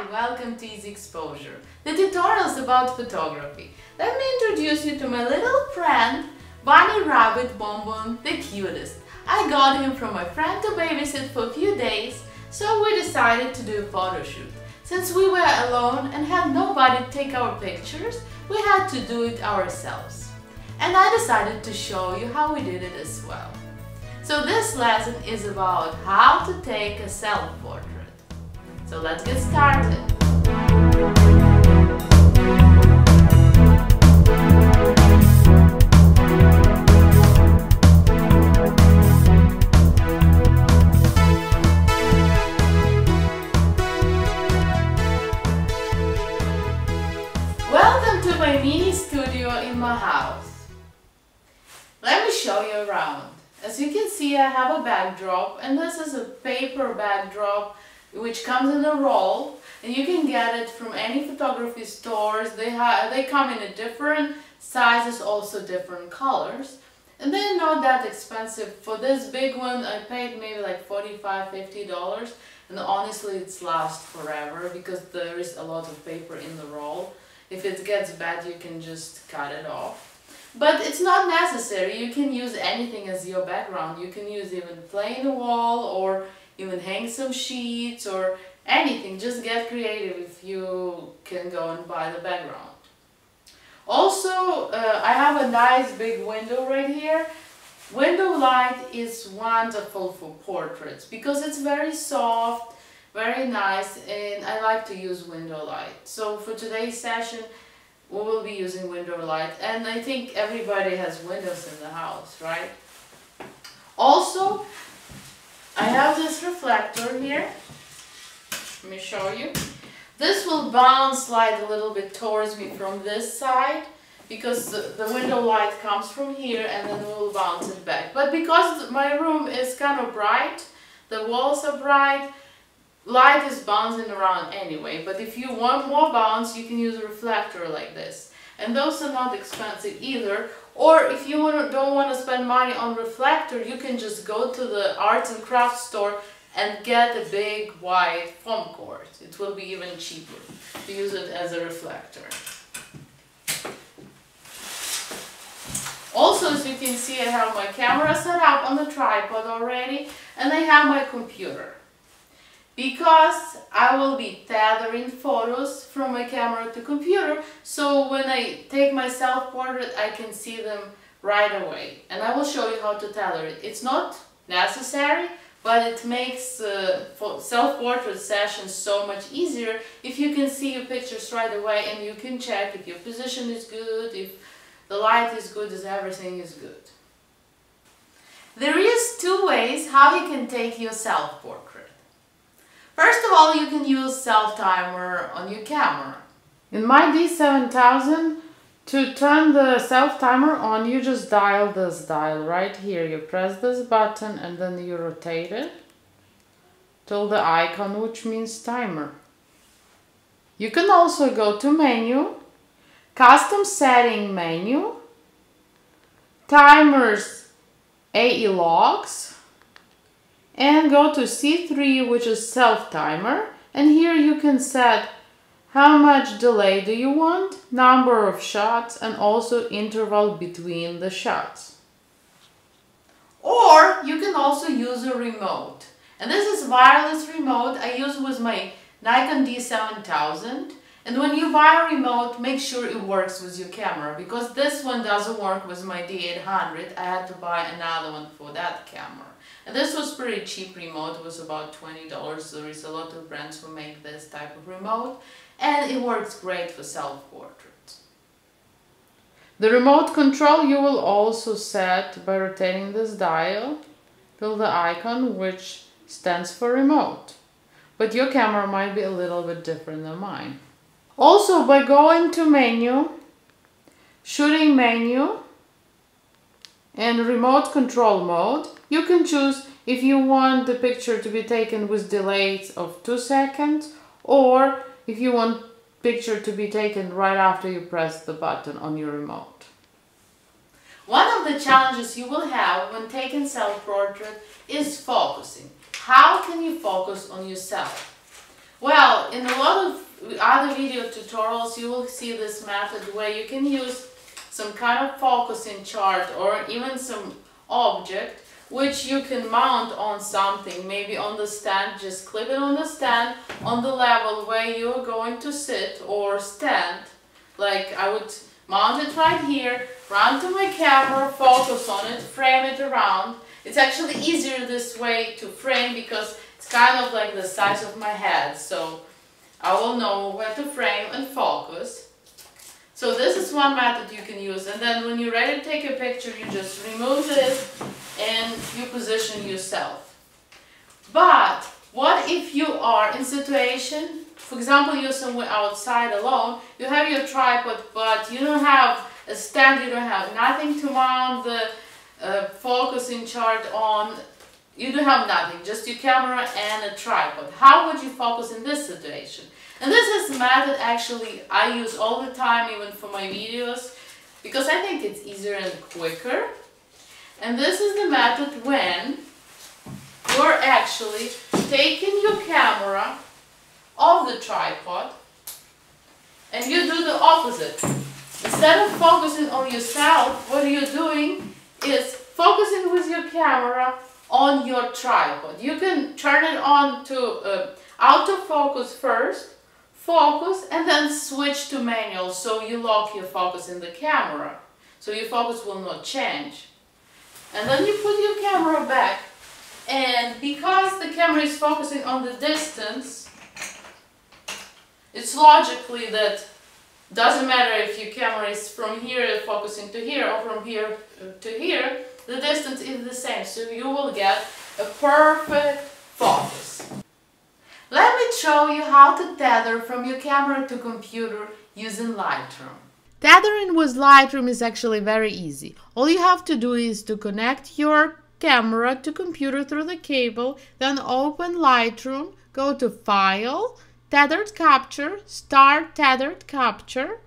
and welcome to Easy Exposure, the tutorials about photography. Let me introduce you to my little friend, Bunny Rabbit Bonbon, the cutest. I got him from my friend to babysit for a few days, so we decided to do a photo shoot. Since we were alone and had nobody to take our pictures, we had to do it ourselves. And I decided to show you how we did it as well. So this lesson is about how to take a self-portrait. So let's get started. Welcome to my mini studio in my house. Let me show you around. As you can see, I have a backdrop, and this is a paper backdrop which comes in a roll, and you can get it from any photography stores. They come in a different sizes, also different colors, and they're not that expensive. For this big one I paid maybe like $45–50, and honestly it's lasts forever because there is a lot of paper in the roll. If it gets bad you can just cut it off. But it's not necessary. You can use anything as your background. You can use even plain wall or even hang some sheets or anything. Just get creative if you can go and buy the background. Also, I have a nice big window right here. Window light is wonderful for portraits because it's very soft, very nice, and I like to use window light. So for today's session, we will be using window light, and I think everybody has windows in the house, right? Also, I have this reflector here. Let me show you. This will bounce light a little bit towards me from this side because the window light comes from here and then we'll bounce it back. But because my room is kind of bright, the walls are bright, light is bouncing around anyway, but if you want more bounce, you can use a reflector like this. And those are not expensive either. Or if you don't want to spend money on reflector, you can just go to the arts and crafts store and get a big white foam cord. It will be even cheaper to use it as a reflector. Also, as you can see, I have my camera set up on the tripod already, and I have my computer. Because I will be tethering photos from my camera to computer, so when I take my self-portrait I can see them right away. And I will show you how to tether it. It's not necessary, but it makes self-portrait sessions so much easier if you can see your pictures right away and you can check if your position is good, if the light is good, if everything is good. There is two ways how you can take your self-portrait. First of all, you can use self-timer on your camera. In my D7000, to turn the self-timer on, you just dial this dial right here. You press this button and then you rotate it till the icon, which means timer. You can also go to menu, custom setting menu, timers AE logs, and go to C3, which is self-timer, and here you can set how much delay do you want, number of shots, and also interval between the shots. Or you can also use a remote, and this is wireless remote I use with my Nikon D7000. And when you buy a remote, make sure it works with your camera, because this one doesn't work with my D800. I had to buy another one for that camera. And this was pretty cheap remote, it was about $20. There is a lot of brands who make this type of remote, and it works great for self-portraits. The remote control you will also set by rotating this dial till the icon, which stands for remote. But your camera might be a little bit different than mine. Also, by going to menu, shooting menu, and remote control mode, you can choose if you want the picture to be taken with delays of 2 seconds or if you want picture to be taken right after you press the button on your remote. One of the challenges you will have when taking self-portrait is focusing. How can you focus on yourself? Well, in a lot of other video tutorials, you will see this method where you can use some kind of focusing chart or even some object which you can mount on something, maybe on the stand. Just clip it on the stand on the level where you're going to sit or stand. Like I would mount it right here, run to my camera, focus on it, frame it around. It's actually easier this way to frame because it's kind of like the size of my head, so I will know where to frame and focus. So this is one method you can use, and then when you're ready to take a picture, you just remove this and you position yourself. But what if you are in situation, for example, you're somewhere outside alone, you have your tripod, but you don't have a stand, you don't have nothing to mount the focusing chart on, you don't have nothing, just your camera and a tripod. How would you focus in this situation? And this is a method actually I use all the time, even for my videos, because I think it's easier and quicker. And this is the method when you're actually taking your camera off the tripod and you do the opposite. Instead of focusing on yourself, what you're doing is focusing with your camera on your tripod. You can turn it on to autofocus first, focus, and then switch to manual, so you lock your focus in the camera, so your focus will not change. And then you put your camera back, and because the camera is focusing on the distance, it's logically that doesn't matter if your camera is from here focusing to here or from here to here, the distance is the same, so you will get a perfect focus. Let me show you how to tether from your camera to computer using Lightroom. Tethering with Lightroom is actually very easy. All you have to do is to connect your camera to computer through the cable, then open Lightroom, go to File, Tethered Capture, Start Tethered Capture,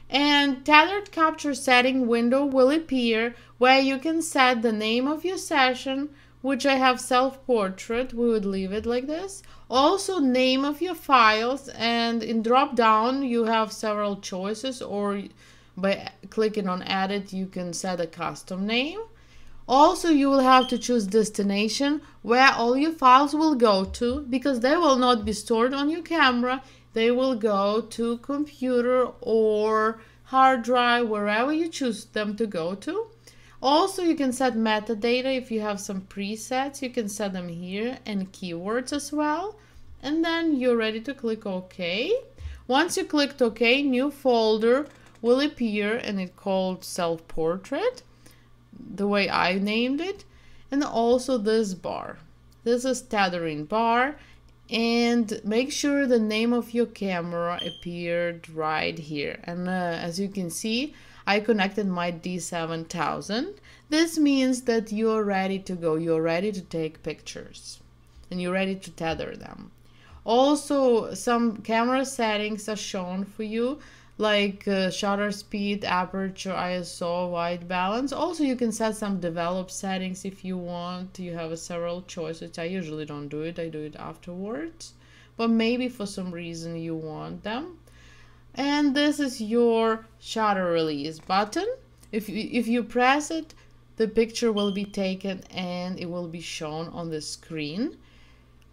and Tethered Capture setting window will appear where you can set the name of your session, which I have SelfPortrait, we would leave it like this. Also name of your files, and in drop down you have several choices, or by clicking on edit you can set a custom name. Also you will have to choose destination where all your files will go to, because they will not be stored on your camera, they will go to computer or hard drive, wherever you choose them to go to. Also you can set metadata. If you have some presets, you can set them here, and keywords as well. And then you're ready to click OK. Once you clicked OK, new folder will appear, and it's called SelfPortrait, the way I named it. And also this bar. This is tethering bar, and make sure the name of your camera appeared right here. And as you can see, I connected my D7000. This means that you're ready to go, you're ready to take pictures, and you're ready to tether them. Also, some camera settings are shown for you, like shutter speed, aperture, ISO, white balance. Also, you can set some developed settings if you want. You have several choices. I usually don't do it, I do it afterwards, but maybe for some reason you want them. And this is your shutter release button. If you press it, the picture will be taken and it will be shown on the screen.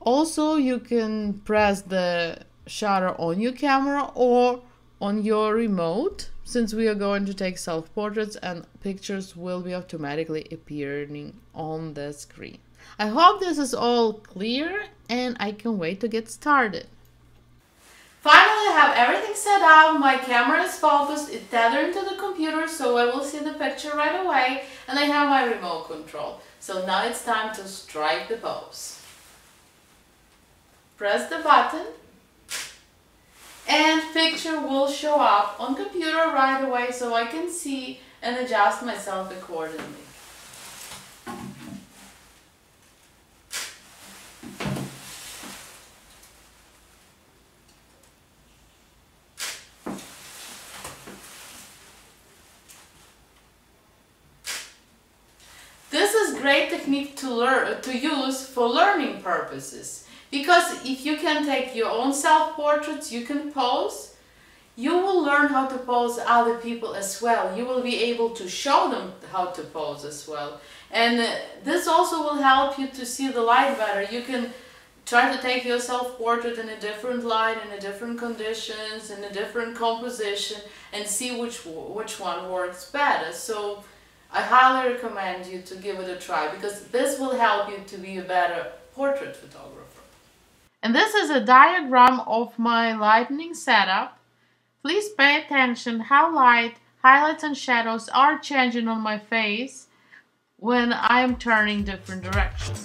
Also, you can press the shutter on your camera or on your remote, since we are going to take self-portraits, and pictures will be automatically appearing on the screen. I hope this is all clear, and I can wait to get started. Finally, I have everything set up, my camera is focused, it's tethered to the computer, so I will see the picture right away, and I have my remote control. So now it's time to strike the pose. Press the button, and picture will show up on computer right away, so I can see and adjust myself accordingly. This is great technique to use for learning purposes. Because if you can take your own self-portraits, you can pose, you will learn how to pose other people as well. You will be able to show them how to pose as well. And this also will help you to see the light better. You can try to take your self-portrait in a different light, in a different conditions, in a different composition, and see which one works better. So I highly recommend you to give it a try, because this will help you to be a better portrait photographer. And this is a diagram of my lighting setup. Please pay attention how light, highlights and shadows are changing on my face when I am turning different directions.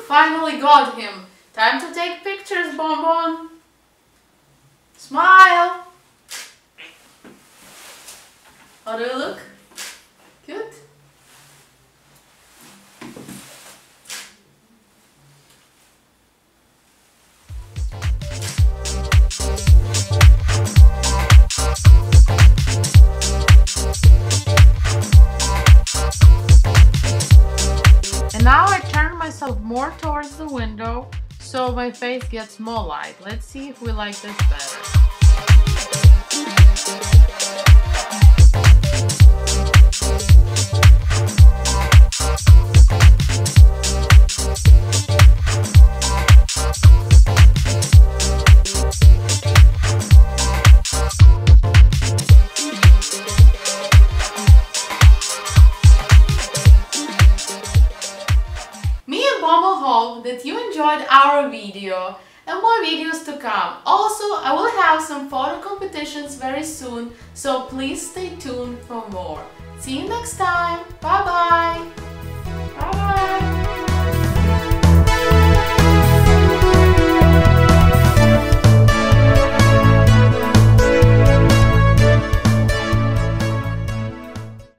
Finally got him. Time to take pictures, Bonbon. Smile. How do you look? Good? And now I turn myself more towards the window so my face gets more light. Let's see if we like this better. Hope that you enjoyed our video and more videos to come. Also, I will have some photo competitions very soon, so please stay tuned for more. See you next time. Bye bye.